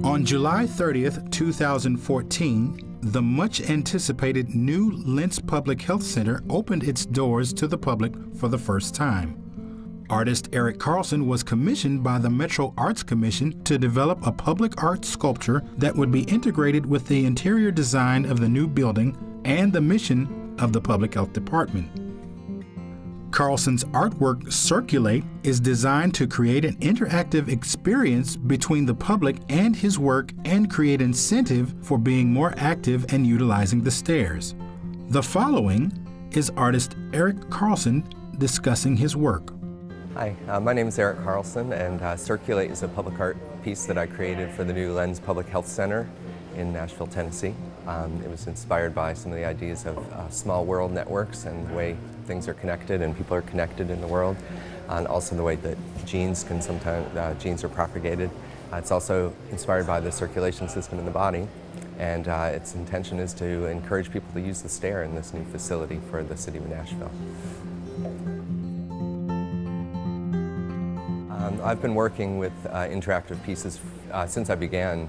On July 30th, 2014, the much-anticipated new Lentz Public Health Center opened its doors to the public for the first time. Artist Erik Carlson was commissioned by the Metro Arts Commission to develop a public art sculpture that would be integrated with the interior design of the new building and the mission of the Public Health Department. Carlson's artwork, Circulate, is designed to create an interactive experience between the public and his work and create incentive for being more active and utilizing the stairs. The following is artist Erik Carlson discussing his work. Hi, my name is Erik Carlson, and Circulate is a public art piece that I created for the new Lentz Public Health Center in Nashville, Tennessee. It was inspired by some of the ideas of small world networks and the way things are connected and people are connected in the world, and also the way that genes can sometimes, genes are propagated. It's also inspired by the circulation system in the body, and its intention is to encourage people to use the stair in this new facility for the city of Nashville. I've been working with interactive pieces since I began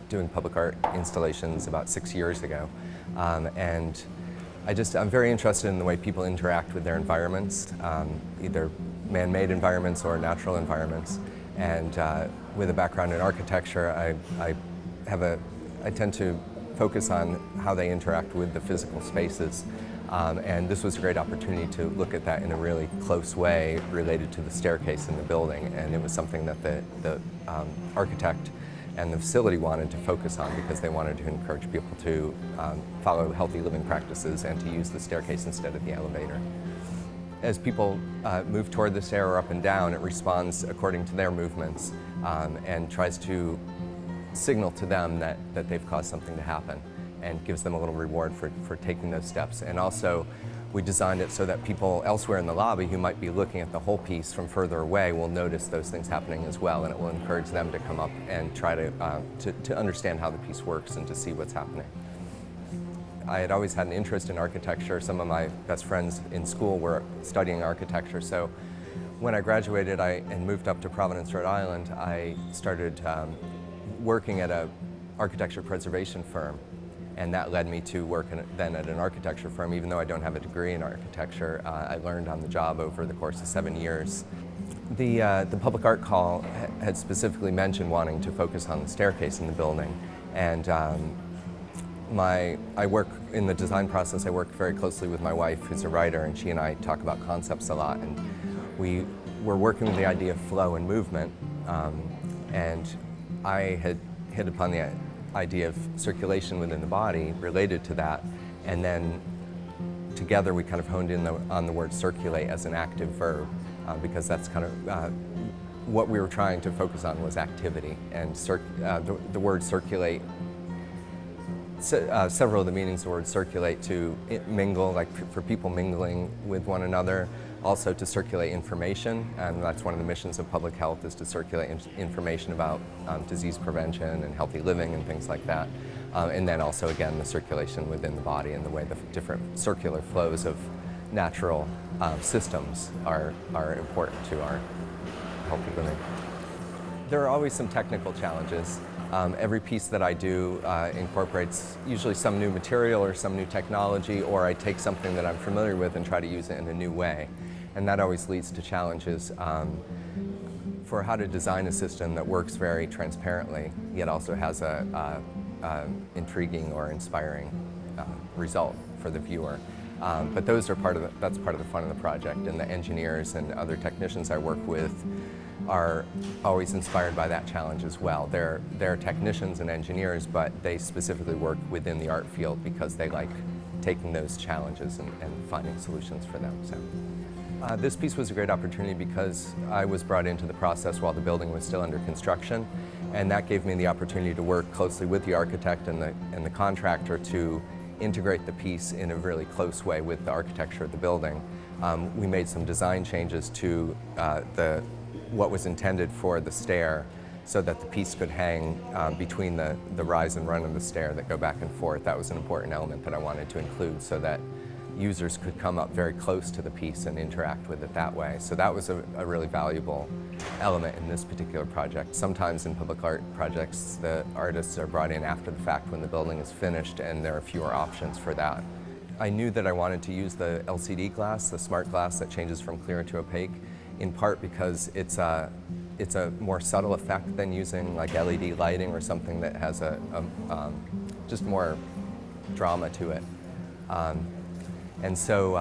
doing public art installations about 6 years ago. And I'm very interested in the way people interact with their environments, either man-made environments or natural environments. And with a background in architecture, I tend to focus on how they interact with the physical spaces. And this was a great opportunity to look at that in a really close way related to the staircase in the building. And it was something that the architect and the facility wanted to focus on because they wanted to encourage people to follow healthy living practices and to use the staircase instead of the elevator. As people move toward the stair or up and down, it responds according to their movements and tries to signal to them that they've caused something to happen, and gives them a little reward for taking those steps. And also, we designed it so that people elsewhere in the lobby who might be looking at the whole piece from further away will notice those things happening as well, and it will encourage them to come up and try to understand how the piece works and to see what's happening. I had always had an interest in architecture. Some of my best friends in school were studying architecture, so when I graduated and moved up to Providence, Rhode Island, I started working at an architecture preservation firm. And that led me to work then at an architecture firm. Even though I don't have a degree in architecture, I learned on the job over the course of 7 years. The public art call had specifically mentioned wanting to focus on the staircase in the building. And I work in the design process. I work very closely with my wife, who's a writer, and she and I talk about concepts a lot. And we were working with the idea of flow and movement. And I had hit upon the idea of circulation within the body related to that, and then together we kind of honed in on the word circulate as an active verb, because that's kind of what we were trying to focus on was activity. And the word circulate, several of the meanings of the word circulate: to mingle, like for people mingling with one another, also to circulate information, and that's one of the missions of public health, is to circulate information about disease prevention and healthy living and things like that. And then also, again, the circulation within the body and the way the different circular flows of natural systems are important to our healthy living. There are always some technical challenges. Every piece that I do incorporates usually some new material or some new technology, or I take something that I'm familiar with and try to use it in a new way. And that always leads to challenges for how to design a system that works very transparently, yet also has a intriguing or inspiring result for the viewer. But that's part of the fun of the project, and the engineers and other technicians I work with are always inspired by that challenge as well. They're technicians and engineers, but they specifically work within the art field because they like taking those challenges and finding solutions for them. So this piece was a great opportunity because I was brought into the process while the building was still under construction, and that gave me the opportunity to work closely with the architect and the contractor to integrate the piece in a really close way with the architecture of the building. We made some design changes to what was intended for the stair, so that the piece could hang between the rise and run of the stair that go back and forth. That was an important element that I wanted to include, so that users could come up very close to the piece and interact with it that way. So that was a really valuable element in this particular project. Sometimes in public art projects, the artists are brought in after the fact when the building is finished, and there are fewer options for that. I knew that I wanted to use the LCD glass, the smart glass that changes from clear to opaque, in part because it's a more subtle effect than using like LED lighting or something that has just more drama to it. And so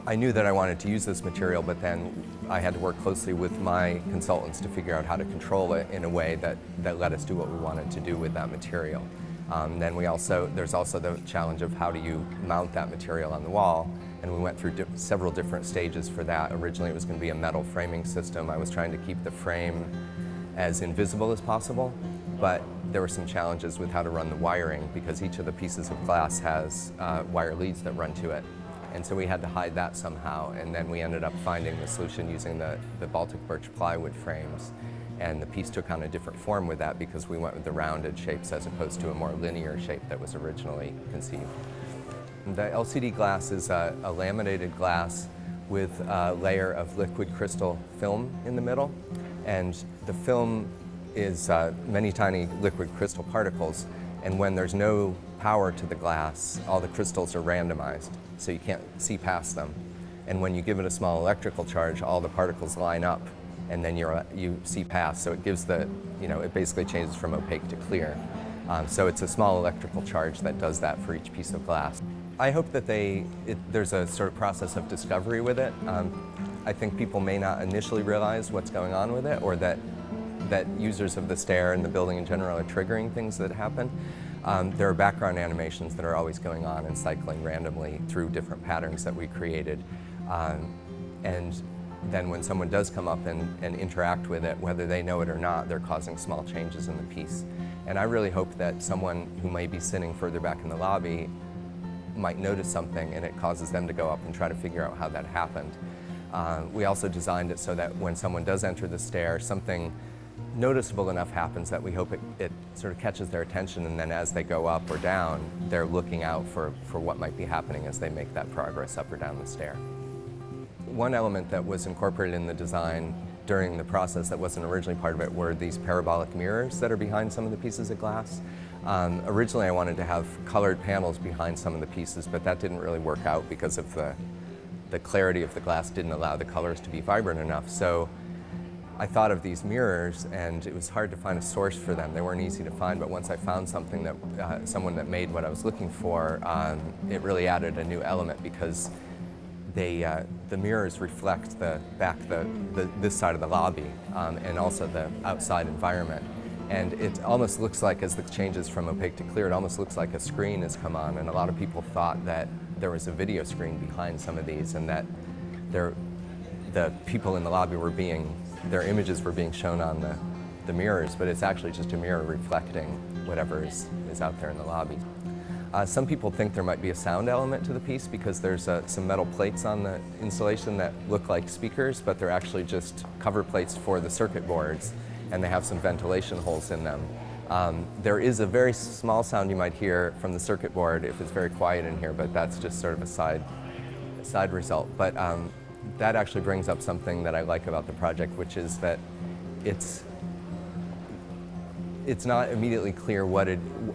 I knew that I wanted to use this material, but then I had to work closely with my consultants to figure out how to control it in a way that let us do what we wanted to do with that material. Then there's also the challenge of how do you mount that material on the wall, and we went through several different stages for that. Originally it was going to be a metal framing system. I was trying to keep the frame as invisible as possible, but there were some challenges with how to run the wiring because each of the pieces of glass has wire leads that run to it. And so we had to hide that somehow, and then we ended up finding the solution using the Baltic birch plywood frames. And the piece took on a different form with that because we went with the rounded shapes as opposed to a more linear shape that was originally conceived. The LCD glass is a laminated glass with a layer of liquid crystal film in the middle. And the film is many tiny liquid crystal particles. And when there's no power to the glass, all the crystals are randomized, so you can't see past them. And when you give it a small electrical charge, all the particles line up, and then you see past. So it gives it basically changes from opaque to clear. So it's a small electrical charge that does that for each piece of glass. I hope that there's a sort of process of discovery with it. I think people may not initially realize what's going on with it, or that users of the stair and the building in general are triggering things that happen. There are background animations that are always going on and cycling randomly through different patterns that we created. And then when someone does come up and interact with it, whether they know it or not, they're causing small changes in the piece. And I really hope that someone who may be sitting further back in the lobby might notice something and it causes them to go up and try to figure out how that happened. We also designed it so that when someone does enter the stair, something noticeable enough happens that we hope it sort of catches their attention, and then as they go up or down, they're looking out for what might be happening as they make that progress up or down the stair. One element that was incorporated in the design during the process that wasn't originally part of it were these parabolic mirrors that are behind some of the pieces of glass. Originally I wanted to have colored panels behind some of the pieces, but that didn't really work out because of the clarity of the glass didn't allow the colors to be vibrant enough. So I thought of these mirrors, and it was hard to find a source for them. They weren't easy to find, but once I found something that someone that made what I was looking for, it really added a new element because the mirrors reflect this side of the lobby and also the outside environment. And it almost looks like, as the changes from opaque to clear, it almost looks like a screen has come on, and a lot of people thought that there was a video screen behind some of these and that the people in the lobby their images were being shown on the mirrors, but it's actually just a mirror reflecting whatever is out there in the lobby. Some people think there might be a sound element to the piece because there's some metal plates on the installation that look like speakers, but they're actually just cover plates for the circuit boards, and they have some ventilation holes in them. There is a very small sound you might hear from the circuit board if it's very quiet in here, but that's just sort of a side result. But that actually brings up something that I like about the project, which is that it's not immediately clear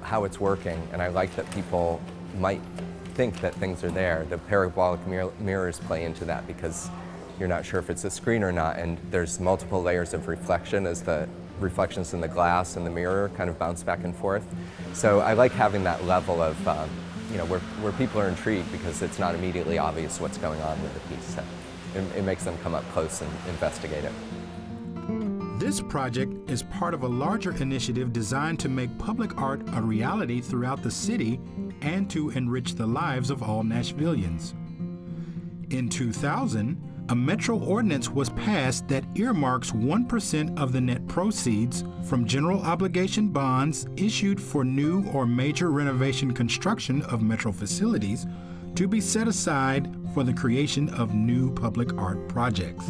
how it's working, and I like that people might think that things are there. The parabolic mirrors play into that because you're not sure if it's a screen or not, and there's multiple layers of reflection as the reflections in the glass and the mirror kind of bounce back and forth. So I like having that level of, where people are intrigued because it's not immediately obvious what's going on with the piece. So it makes them come up close and investigate it. This project is part of a larger initiative designed to make public art a reality throughout the city and to enrich the lives of all Nashvillians. In 2000, a Metro ordinance was passed that earmarks 1% of the net proceeds from general obligation bonds issued for new or major renovation construction of Metro facilities to be set aside for the creation of new public art projects.